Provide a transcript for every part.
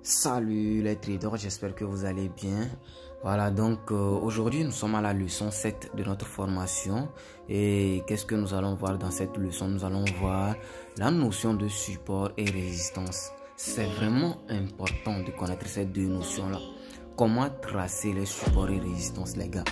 Salut les traders, j'espère que vous allez bien. Voilà, donc aujourd'hui nous sommes à la leçon 7 de notre formation. Et qu'est-ce que nous allons voir dans cette leçon? Nous allons voir la notion de support et résistance. C'est vraiment important de connaître ces deux notions-là. Comment tracer les supports et résistances, les gars?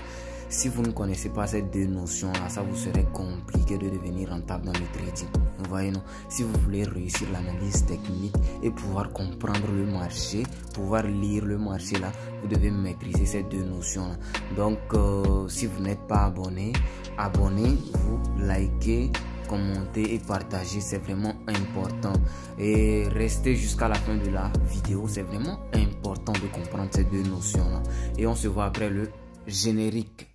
Si vous ne connaissez pas ces deux notions-là, ça vous serait compliqué de devenir rentable dans le trading. Vous voyez, non? Si vous voulez réussir l'analyse technique et pouvoir comprendre le marché, pouvoir lire le marché là, vous devez maîtriser ces deux notions-là. Donc, si vous n'êtes pas abonné, abonnez-vous, likez, commentez et partagez, c'est vraiment important. Et restez jusqu'à la fin de la vidéo, c'est vraiment important de comprendre ces deux notions-là. Et on se voit après le générique.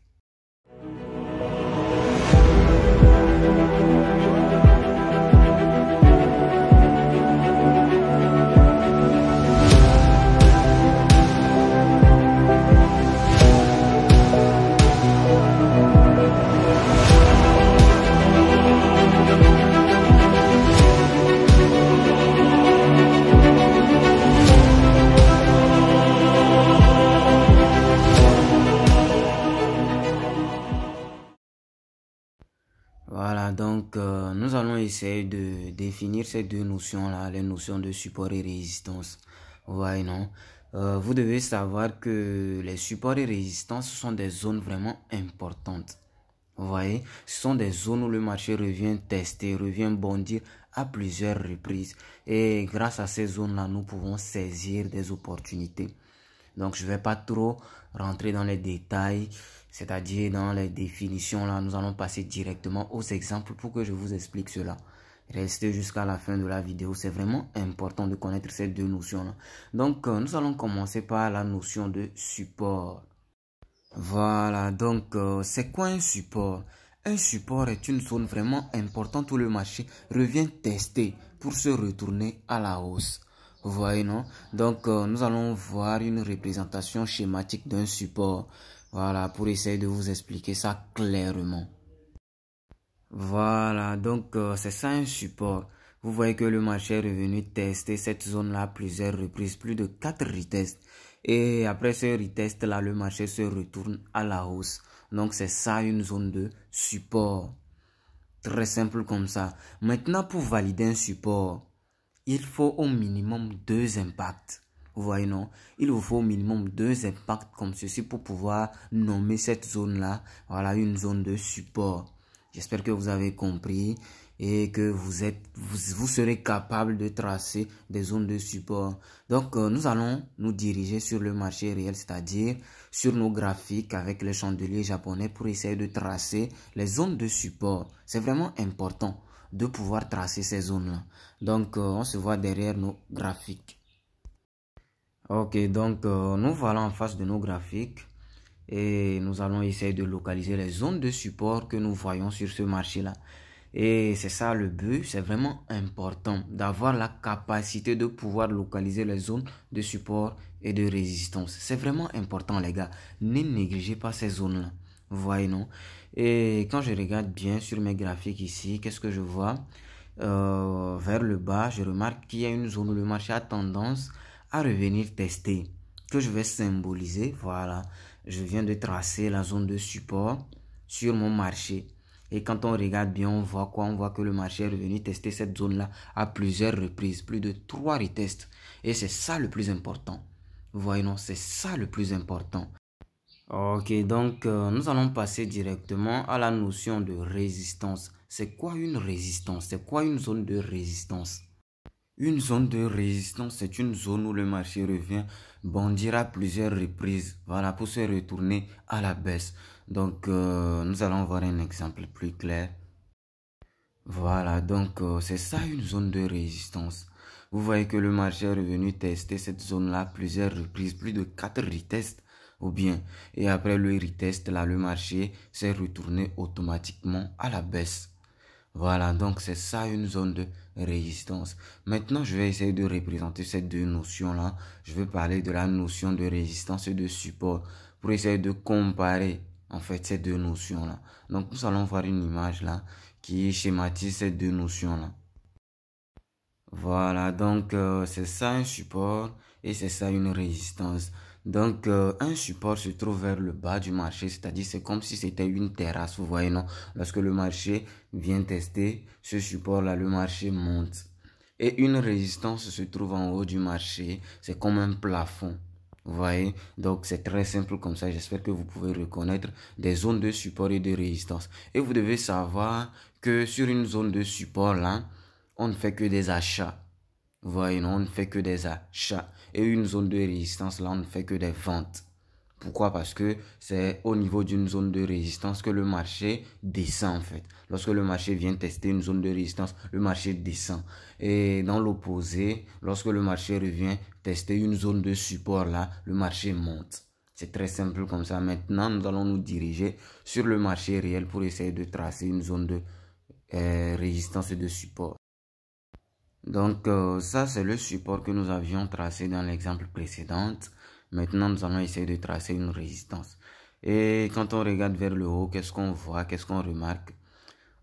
Voilà, donc nous allons essayer de définir ces deux notions-là, les notions de support et résistance. Vous voyez, non? Vous devez savoir que les supports et résistances sont des zones vraiment importantes. Vous voyez, ce sont des zones où le marché revient tester, revient bondir à plusieurs reprises. Et grâce à ces zones-là, nous pouvons saisir des opportunités. Donc, je ne vais pas trop rentrer dans les détails, c'est-à-dire dans les définitions. Là, nous allons passer directement aux exemples pour que je vous explique cela. Restez jusqu'à la fin de la vidéo. C'est vraiment important de connaître ces deux notions-là. Donc, nous allons commencer par la notion de support. Voilà, donc, c'est quoi un support? Un support est une zone vraiment importante où le marché revient tester pour se retourner à la hausse. Vous voyez, non? Donc, nous allons voir une représentation schématique d'un support. Voilà, pour essayer de vous expliquer ça clairement. Voilà, donc c'est ça un support. Vous voyez que le marché est revenu tester cette zone-là plusieurs reprises, plus de 4 retests. Et après ce retest-là, le marché se retourne à la hausse. Donc, c'est ça une zone de support. Très simple comme ça. Maintenant, pour valider un support, il faut au minimum 2 impacts. Vous voyez, non? Il vous faut au minimum 2 impacts comme ceci pour pouvoir nommer cette zone-là. Voilà, une zone de support. J'espère que vous avez compris et que vous serez capable de tracer des zones de support. Donc, nous allons nous diriger sur le marché réel, c'est-à-dire sur nos graphiques avec les chandeliers japonais pour essayer de tracer les zones de support. C'est vraiment important de pouvoir tracer ces zones-là. Donc, on se voit derrière nos graphiques. Ok, donc nous voilà en face de nos graphiques et nous allons essayer de localiser les zones de support que nous voyons sur ce marché-là. Et c'est ça le but, c'est vraiment important d'avoir la capacité de pouvoir localiser les zones de support et de résistance. C'est vraiment important les gars, ne négligez pas ces zones-là. Vous voyez, non? Et quand je regarde bien sur mes graphiques ici, qu'est-ce que je vois? Vers le bas, je remarque qu'il y a une zone où le marché a tendance à revenir tester, que je vais symboliser. Voilà, je viens de tracer la zone de support sur mon marché. Et quand on regarde bien, on voit quoi? On voit que le marché est revenu tester cette zone-là à plusieurs reprises, plus de 3 retests. Et c'est ça le plus important. Vous voyez, non? C'est ça le plus important. Ok, donc nous allons passer directement à la notion de résistance. C'est quoi une résistance? C'est quoi une zone de résistance? Une zone de résistance, c'est une zone où le marché revient bondir à plusieurs reprises, voilà, pour se retourner à la baisse. Donc, nous allons voir un exemple plus clair. Voilà, donc c'est ça une zone de résistance. Vous voyez que le marché est revenu tester cette zone-là plusieurs reprises, plus de 4 retests ou bien. Et après le retest, là, le marché s'est retourné automatiquement à la baisse. Voilà, donc c'est ça une zone de résistance. Maintenant, je vais essayer de représenter ces deux notions-là. Je vais parler de la notion de résistance et de support pour essayer de comparer en fait ces deux notions-là. Donc, nous allons voir une image là qui schématise ces deux notions-là. Voilà, donc c'est ça un support Et c'est ça une résistance. Donc, un support se trouve vers le bas du marché, c'est-à-dire c'est comme si c'était une terrasse, vous voyez, non? Lorsque le marché vient tester ce support-là, le marché monte. Et une résistance se trouve en haut du marché, c'est comme un plafond. Vous voyez, donc c'est très simple comme ça. J'espère que vous pouvez reconnaître des zones de support et de résistance. Et vous devez savoir que sur une zone de support là, on ne fait que des achats. Vous voyez, non, on ne fait que des achats. Et une zone de résistance là, on ne fait que des ventes. Pourquoi? Parce que c'est au niveau d'une zone de résistance que le marché descend en fait. Lorsque le marché vient tester une zone de résistance, le marché descend. Et dans l'opposé, lorsque le marché revient tester une zone de support là, le marché monte. C'est très simple comme ça. Maintenant, nous allons nous diriger sur le marché réel pour essayer de tracer une zone de résistance et de support. Donc ça c'est le support que nous avions tracé dans l'exemple précédent. Maintenant nous allons essayer de tracer une résistance. Et quand on regarde vers le haut, qu'est-ce qu'on voit, qu'est-ce qu'on remarque?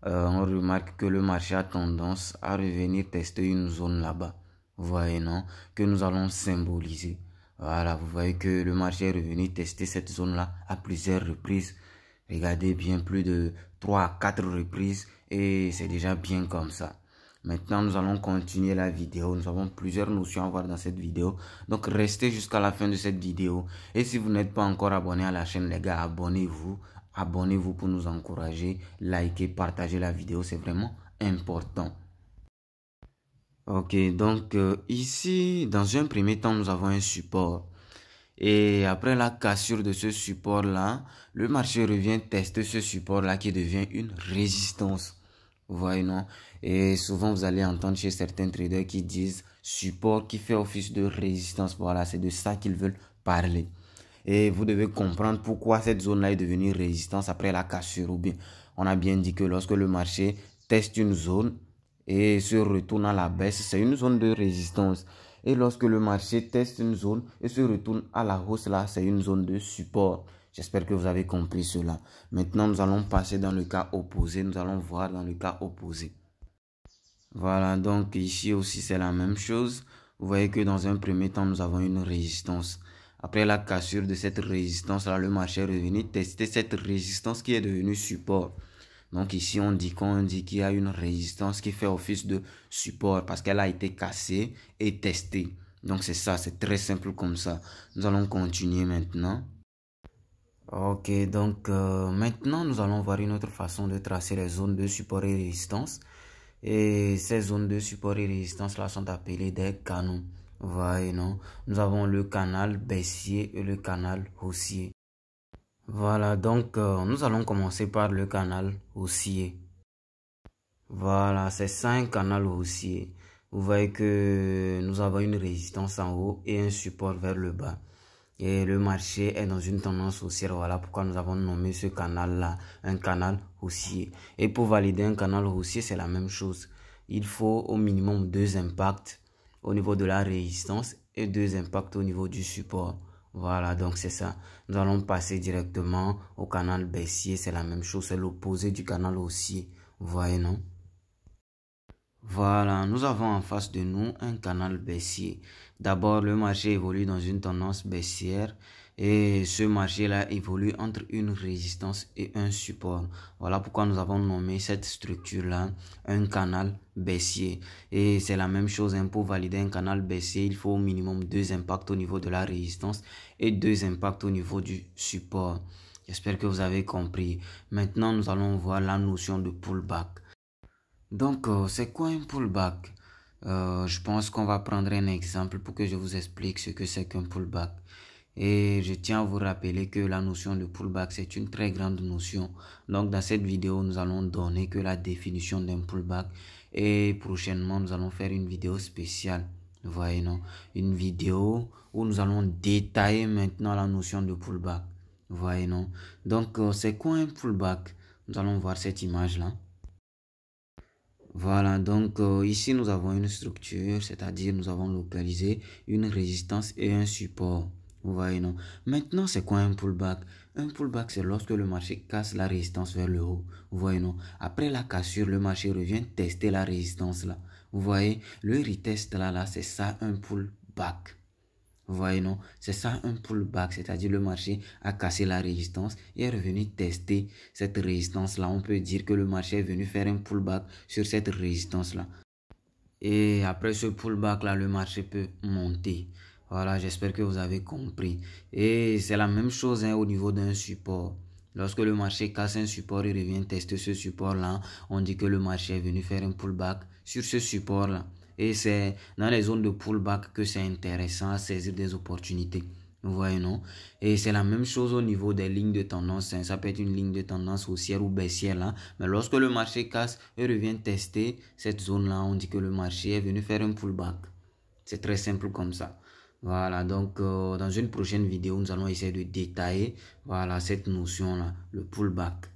On remarque que le marché a tendance à revenir tester une zone là-bas. Vous voyez, non? Que nous allons symboliser. Voilà, vous voyez que le marché est revenu tester cette zone-là à plusieurs reprises. Regardez bien, plus de 3 à 4 reprises et c'est déjà bien comme ça. Maintenant, nous allons continuer la vidéo. Nous avons plusieurs notions à voir dans cette vidéo. Donc, restez jusqu'à la fin de cette vidéo. Et si vous n'êtes pas encore abonné à la chaîne, les gars, abonnez-vous. Abonnez-vous pour nous encourager. Likez, partagez la vidéo. C'est vraiment important. Ok, donc ici, dans un premier temps, nous avons un support. Et après la cassure de ce support-là, le marché revient tester ce support-là qui devient une résistance. Vous voyez, non? Et souvent, vous allez entendre chez certains traders qui disent support qui fait office de résistance. Voilà, c'est de ça qu'ils veulent parler. Et vous devez comprendre pourquoi cette zone-là est devenue résistance après la cassure. Ou bien, on a bien dit que lorsque le marché teste une zone et se retourne à la baisse, c'est une zone de résistance. Et lorsque le marché teste une zone et se retourne à la hausse, là, c'est une zone de support. J'espère que vous avez compris cela. Maintenant, nous allons passer dans le cas opposé. Nous allons voir dans le cas opposé. Voilà, donc ici aussi, c'est la même chose. Vous voyez que dans un premier temps, nous avons une résistance. Après la cassure de cette résistance-là, le marché est revenu tester cette résistance qui est devenue support. Donc ici, on dit qu'il y a une résistance qui fait office de support parce qu'elle a été cassée et testée. Donc c'est ça, c'est très simple comme ça. Nous allons continuer maintenant. Ok, donc maintenant nous allons voir une autre façon de tracer les zones de support et résistance. Et ces zones de support et résistance là sont appelées des canaux. Voyez, non? Nous avons le canal baissier et le canal haussier. Voilà, donc nous allons commencer par le canal haussier. Voilà, c'est ça un canal haussier. Vous voyez que nous avons une résistance en haut et un support vers le bas. Et le marché est dans une tendance haussière. Voilà pourquoi nous avons nommé ce canal-là un canal haussier. Et pour valider un canal haussier, c'est la même chose. Il faut au minimum 2 impacts au niveau de la résistance et 2 impacts au niveau du support. Voilà, donc c'est ça. Nous allons passer directement au canal baissier. C'est la même chose, c'est l'opposé du canal haussier. Vous voyez, non? Voilà, nous avons en face de nous un canal baissier. D'abord, le marché évolue dans une tendance baissière et ce marché-là évolue entre une résistance et un support. Voilà pourquoi nous avons nommé cette structure-là un canal baissier. Et c'est la même chose, hein, pour valider un canal baissier, il faut au minimum 2 impacts au niveau de la résistance et 2 impacts au niveau du support. J'espère que vous avez compris. Maintenant, nous allons voir la notion de pullback. Donc, c'est quoi un pullback? Je pense qu'on va prendre un exemple pour que je vous explique ce que c'est qu'un pullback. Et je tiens à vous rappeler que la notion de pullback, c'est une très grande notion. Donc, dans cette vidéo, nous allons donner que la définition d'un pullback. Et prochainement, nous allons faire une vidéo spéciale. Vous voyez, non? Une vidéo où nous allons détailler maintenant la notion de pullback. Vous voyez, non? Donc, c'est quoi un pullback? Nous allons voir cette image-là. Voilà, donc ici nous avons une structure, c'est-à-dire nous avons localisé une résistance et un support. Vous voyez, non? Maintenant, c'est quoi un pullback? Un pullback, c'est lorsque le marché casse la résistance vers le haut. Vous voyez, non? Après la cassure, le marché revient tester la résistance là. Vous voyez, le retest là, c'est ça un pullback. Vous voyez, non? C'est ça un pullback, c'est-à-dire le marché a cassé la résistance et est revenu tester cette résistance-là. On peut dire que le marché est venu faire un pullback sur cette résistance-là. Et après ce pullback-là, le marché peut monter. Voilà, j'espère que vous avez compris. Et c'est la même chose au niveau d'un support. Lorsque le marché casse un support et revient tester ce support-là, on dit que le marché est venu faire un pullback sur ce support-là. Et c'est dans les zones de pullback que c'est intéressant à saisir des opportunités. Vous voyez, non? Et c'est la même chose au niveau des lignes de tendance. Ça peut être une ligne de tendance haussière ou baissière là. Mais lorsque le marché casse et revient tester cette zone-là, on dit que le marché est venu faire un pullback. C'est très simple comme ça. Voilà, donc dans une prochaine vidéo, nous allons essayer de détailler voilà, cette notion-là, le pullback.